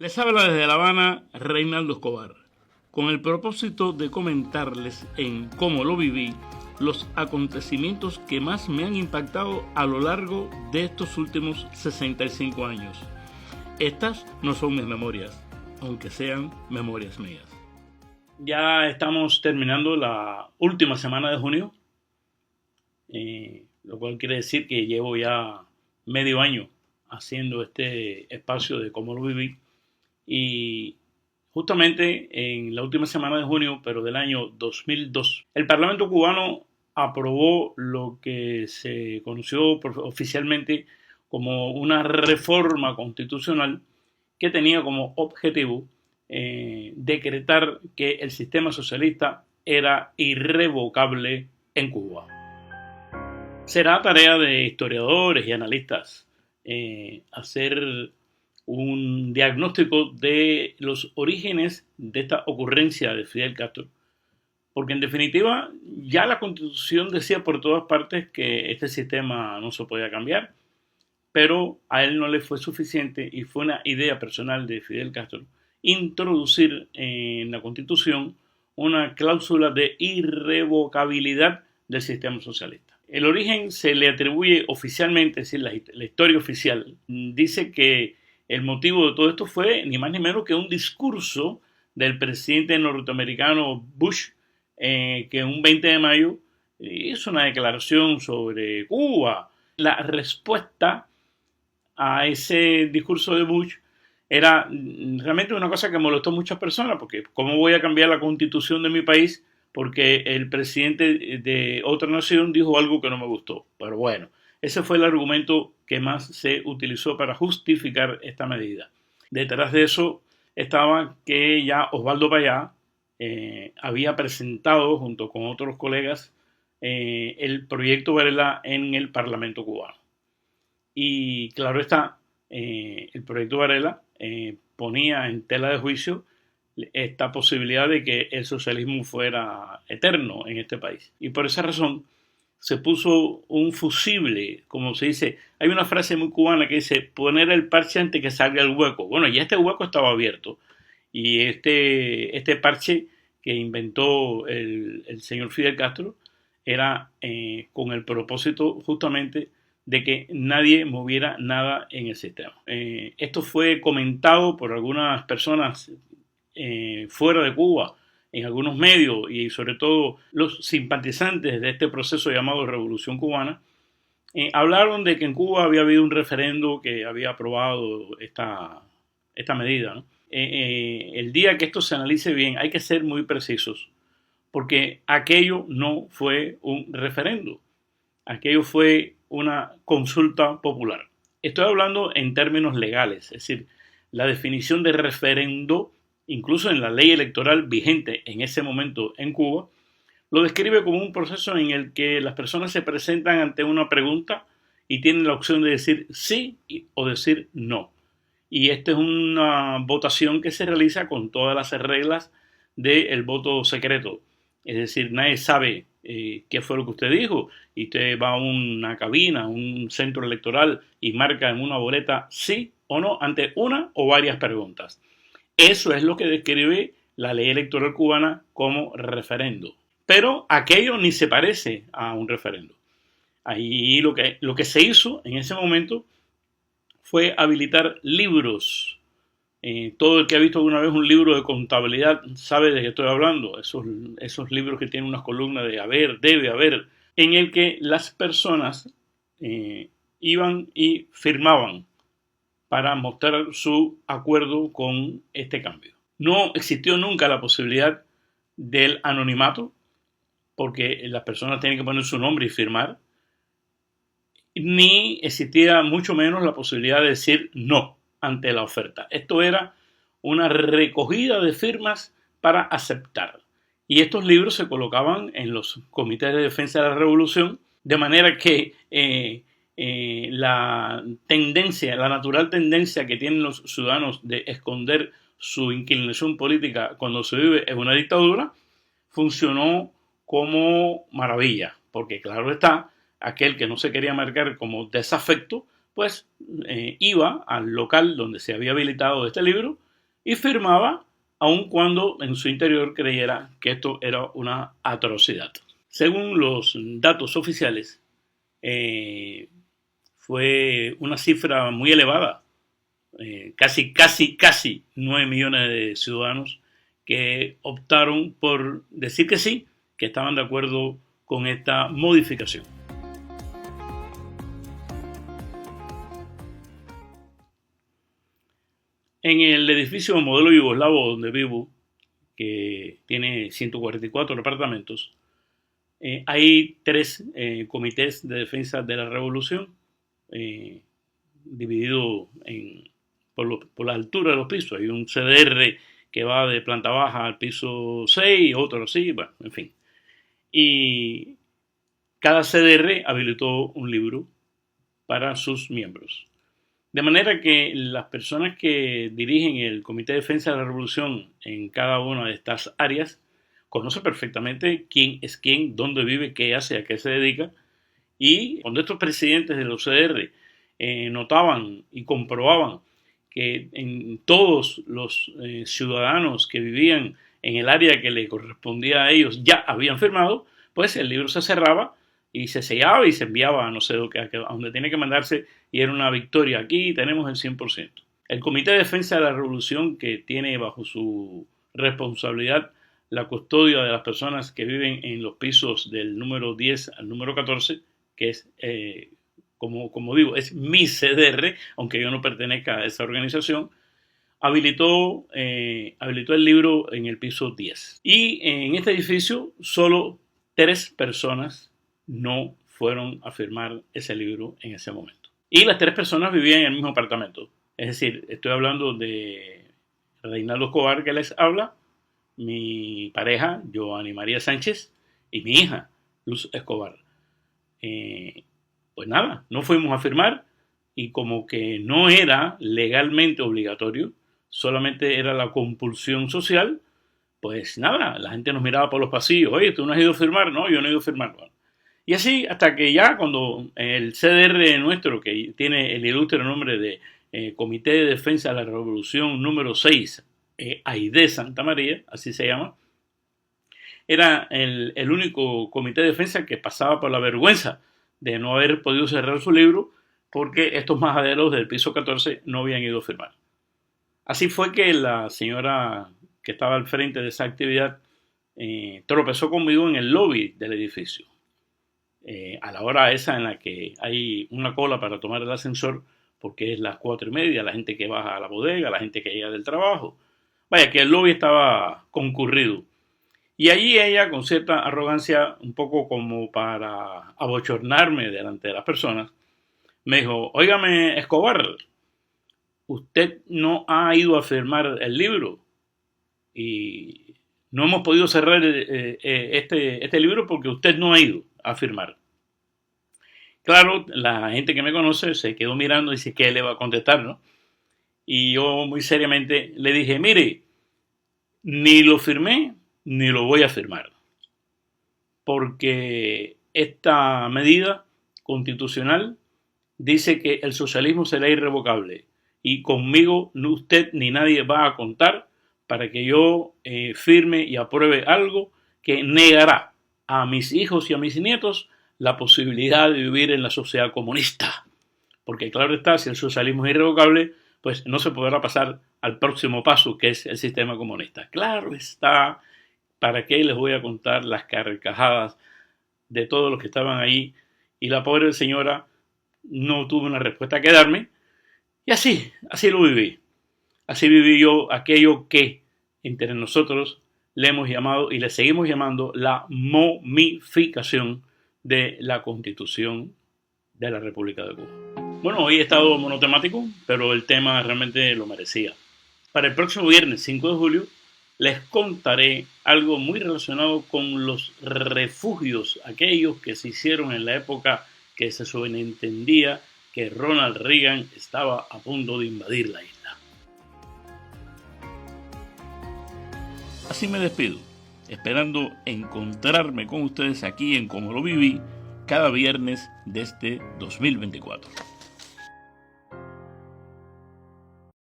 Les habla desde La Habana Reinaldo Escobar, con el propósito de comentarles en cómo lo viví los acontecimientos que más me han impactado a lo largo de estos últimos 65 años. Estas no son mis memorias, aunque sean memorias mías. Ya estamos terminando la última semana de junio, lo cual quiere decir que llevo ya medio año haciendo este espacio de cómo lo viví. Y justamente en la última semana de junio, pero del año 2002, el Parlamento cubano aprobó lo que se conoció oficialmente como una reforma constitucional que tenía como objetivo decretar que el sistema socialista era irrevocable en Cuba. Será tarea de historiadores y analistas hacer un diagnóstico de los orígenes de esta ocurrencia de Fidel Castro, porque en definitiva ya la Constitución decía por todas partes que este sistema no se podía cambiar, pero a él no le fue suficiente y fue una idea personal de Fidel Castro introducir en la Constitución una cláusula de irrevocabilidad del sistema socialista. El origen se le atribuye oficialmente, es decir, la historia oficial dice que el motivo de todo esto fue ni más ni menos que un discurso del presidente norteamericano Bush, que un 20 de mayo hizo una declaración sobre Cuba. La respuesta a ese discurso de Bush era realmente una cosa que molestó a muchas personas, porque ¿cómo voy a cambiar la constitución de mi país porque el presidente de otra nación dijo algo que no me gustó? Pero bueno, ese fue el argumento que más se utilizó para justificar esta medida. Detrás de eso estaba que ya Osvaldo Payá había presentado junto con otros colegas el proyecto Varela en el Parlamento cubano. Y claro está, el proyecto Varela ponía en tela de juicio esta posibilidad de que el socialismo fuera eterno en este país. Y por esa razón se puso un fusible, como se dice. Hay una frase muy cubana que dice, poner el parche antes que salga el hueco. Bueno, ya este hueco estaba abierto. Y este parche que inventó el señor Fidel Castro era con el propósito justamente de que nadie moviera nada en el sistema. Esto fue comentado por algunas personas fuera de Cuba, en algunos medios y sobre todo los simpatizantes de este proceso llamado Revolución Cubana, hablaron de que en Cuba había habido un referendo que había aprobado esta medida, ¿no? El día que esto se analice bien hay que ser muy precisos, porque aquello no fue un referendo, aquello fue una consulta popular. Estoy hablando en términos legales, es decir, la definición de referendo, incluso en la ley electoral vigente en ese momento en Cuba, lo describe como un proceso en el que las personas se presentan ante una pregunta y tienen la opción de decir sí o decir no. Y esta es una votación que se realiza con todas las reglas del voto secreto. Es decir, nadie sabe qué fue lo que usted dijo y usted va a una cabina, a un centro electoral y marca en una boleta sí o no ante una o varias preguntas. Eso es lo que describe la ley electoral cubana como referendo. Pero aquello ni se parece a un referendo. Ahí lo que se hizo en ese momento fue habilitar libros. Todo el que ha visto alguna vez un libro de contabilidad sabe de qué estoy hablando. Esos libros que tienen unas columnas de haber, debe haber, en el que las personas iban y firmaban para mostrar su acuerdo con este cambio. No existió nunca la posibilidad del anonimato, porque las personas tienen que poner su nombre y firmar, ni existía mucho menos la posibilidad de decir no ante la oferta. Esto era una recogida de firmas para aceptar. Y estos libros se colocaban en los comités de defensa de la revolución, de manera que la natural tendencia que tienen los ciudadanos de esconder su inclinación política cuando se vive en una dictadura, funcionó como maravilla, porque claro está, aquel que no se quería marcar como desafecto, pues iba al local donde se había habilitado este libro y firmaba aun cuando en su interior creyera que esto era una atrocidad. Según los datos oficiales, fue una cifra muy elevada, casi 9 millones de ciudadanos que optaron por decir que sí, que estaban de acuerdo con esta modificación. En el edificio modelo yugoslavo donde vivo, que tiene 144 departamentos, hay 3 comités de defensa de la revolución, dividido por la altura de los pisos. Hay un CDR que va de planta baja al piso 6, otro así, bueno, en fin. Y cada CDR habilitó un libro para sus miembros. De manera que las personas que dirigen el Comité de Defensa de la Revolución en cada una de estas áreas conocen perfectamente quién es quién, dónde vive, qué hace, a qué se dedica. Y cuando estos presidentes de los CDR notaban y comprobaban que en todos los ciudadanos que vivían en el área que le correspondía a ellos ya habían firmado, pues el libro se cerraba y se sellaba y se enviaba a no sé a donde tiene que mandarse, y era una victoria. Aquí tenemos el 100%. El Comité de Defensa de la Revolución, que tiene bajo su responsabilidad la custodia de las personas que viven en los pisos del número 10 al número 14, que es, como digo, es mi CDR, aunque yo no pertenezca a esa organización, habilitó el libro en el piso 10. Y en este edificio solo 3 personas no fueron a firmar ese libro en ese momento. Y las 3 personas vivían en el mismo apartamento. Es decir, estoy hablando de Reinaldo Escobar, que les habla, mi pareja, Joanny María Sánchez, y mi hija, Luz Escobar. Pues nada, no fuimos a firmar, y como que no era legalmente obligatorio, solamente era la compulsión social, pues nada, la gente nos miraba por los pasillos. Oye, ¿tú no has ido a firmar? No, yo no he ido a firmar. Bueno, y así hasta que ya cuando el CDR nuestro, que tiene el ilustre nombre de Comité de Defensa de la Revolución número 6, AIDE Santa María, así se llama, era el único comité de defensa que pasaba por la vergüenza de no haber podido cerrar su libro porque estos majaderos del piso 14 no habían ido a firmar. Así fue que la señora que estaba al frente de esa actividad tropezó conmigo en el lobby del edificio. A la hora esa en la que hay una cola para tomar el ascensor, porque es las 4:30, la gente que baja a la bodega, la gente que llega del trabajo. Vaya, que el lobby estaba concurrido. Y allí ella, con cierta arrogancia, un poco como para abochornarme delante de las personas, me dijo: óigame, Escobar, usted no ha ido a firmar el libro y no hemos podido cerrar este libro porque usted no ha ido a firmar. Claro, la gente que me conoce se quedó mirando y dice que él le va a contestar, ¿no? Y yo muy seriamente le dije: mire, ni lo firmé ni lo voy a firmar, porque esta medida constitucional dice que el socialismo será irrevocable y conmigo usted ni nadie va a contar para que yo firme y apruebe algo que negará a mis hijos y a mis nietos la posibilidad de vivir en la sociedad comunista. Porque claro está, si el socialismo es irrevocable, pues no se podrá pasar al próximo paso, que es el sistema comunista. Claro está, ¿para qué les voy a contar las carcajadas de todos los que estaban ahí? Y la pobre señora no tuvo una respuesta que darme. Y así lo viví. Así viví yo aquello que entre nosotros le hemos llamado y le seguimos llamando la momificación de la Constitución de la República de Cuba. Bueno, hoy he estado monotemático, pero el tema realmente lo merecía. Para el próximo viernes 5 de julio les contaré algo muy relacionado con los refugios, aquellos que se hicieron en la época que se sobreentendía que Ronald Reagan estaba a punto de invadir la isla. Así me despido, esperando encontrarme con ustedes aquí en Como lo viví cada viernes de este 2024.